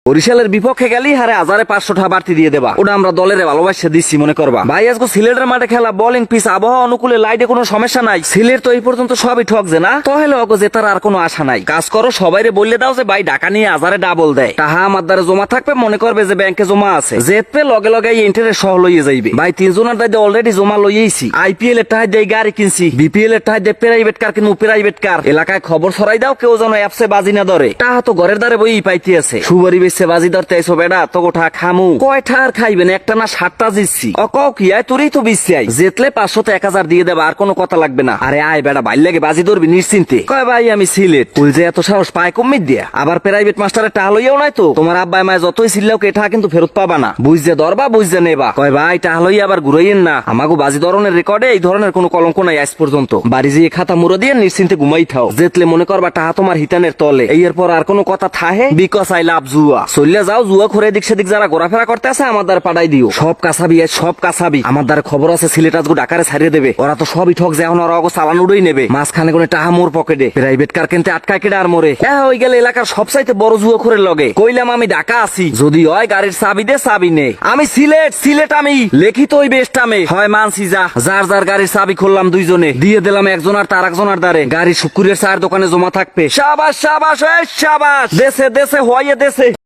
বরিশালের বিপক্ষে গেলি হারে 1500 টাকা বাড়তি দিয়ে দেবা, ওটা আমরা দলের ভালোবাসা দিচ্ছি মনে করবা। ভাই আজকে সিলেটের মাঠে খেলা, বোলিং পিচ, আবহাওয়া অনুকূলে, লাইটে কোনো সমস্যা নাই। সিলেট তো এই পর্যন্ত সবই ঠকছে না, তাহলে অগো জেতার আর কোনো আশা নাই। কাজ করো, সবাইরে বললে দাও যে ভাই ঢাকা নিয়ে আজারে ডাবল দেয়, তাহা আমার দ্বারা জমা থাকবে, মনে করবে যে ব্যাংকে জমা আছে, জেতবে লগে লগে ইন্টারেস্ট সহ লইয়ে যাইবে। ভাই 3 জনের দায়িত্ব অলরেডি জমা লইয়েছি। আইপিএল এর টাকা দিয়ে গাড়ি কিনছি, বিপিএল এর টাকা দিয়ে প্রাইভেট কার কিনবো, প্রাইভেট কার। এলাকায় খবর ছড়াই দাও, কেউ যেন অ্যাপসে বাজি না ধরে। তাহা তো ঘরের দ্বারে বই পাইতে আছে। সুবারি বেশে বাজি ধরতে আইসো বেড়া, তো গোটা খামু কয়টা আর খাইবেন, একটা না 7টা জিতছি। কি আয় তোরই তো বিচ্ছি আই, জেতলে 500 তে 1000 দিয়ে দেবা, আর কোনো কথা লাগবে না। আরে আয় বেড়া, ভাই লাগে বাজি ধরবি নিশ্চিন্তে। কয় ভাই আমি সিলেট, ওই যে এত সাহস পায় কমিট দিয়া, আবার প্রাইভেট মাস্টারের টাকা লইয়াও নাই তো। তোমার আব্বাই মায় যতই চিল্লাও কে টাকা কিন্তু ফেরত পাবা না, বুঝতে ধরবা বুঝতে নেবা। কয় ভাই টাকা লইয়া আবার ঘুরাইয়েন না, আমাগো বাজি ধরনের রেকর্ডে এই ধরনের কোনো কলঙ্ক নাই আজ পর্যন্ত। বাড়ি যেয়ে খাতা মুড়ো দিয়ে নিশ্চিন্তে ঘুমাই থাও, জেতলে মনে করবা টাকা তোমার হিতানের তলে। এরপর আর কোনো কথা থাহে, বিকজ আই লাভ জুয়া। চলিয়া যাও, জুয়া ঘুরে দিক সেদিক যারা ঘোরাফেরা করতে আছে আমার দ্বারা পাঠাই দিও। সব কাছাবি সব কাছাবি, আমার দ্বারা খবর আছে সিলেট আজকে ডাকারে ছাড়িয়ে দেবে। ওরা তো সবই ঠক যায়, এখন ওরা অগো চালান উড়েই নেবে। মাঝখানে কোনো টাহা মোর পকেটে, প্রাইভেট কার কিনতে আটকায় কেটে আর মরে। হ্যাঁ ওই গেলে এলাকার সবচাইতে বড় জুয়া ঘুরে লগে। কইলাম আমি ঢাকা আছি, যদি হয় গাড়ির চাবি দে, চাবি নে। আমি সিলেট, সিলেট আমি লিখিত ওই বেস্টামে হয় মানছি। যা যার যার গাড়ির চাবি খুললাম, দুইজনে দিয়ে দিলাম, একজন আর তার একজনের দ্বারে। গাড়ি শুক্রের চায়ের দোকানে জমা থাকবে। সাবাস সাবাস সাবাস, দেশে দেশে হয়ে দেশে।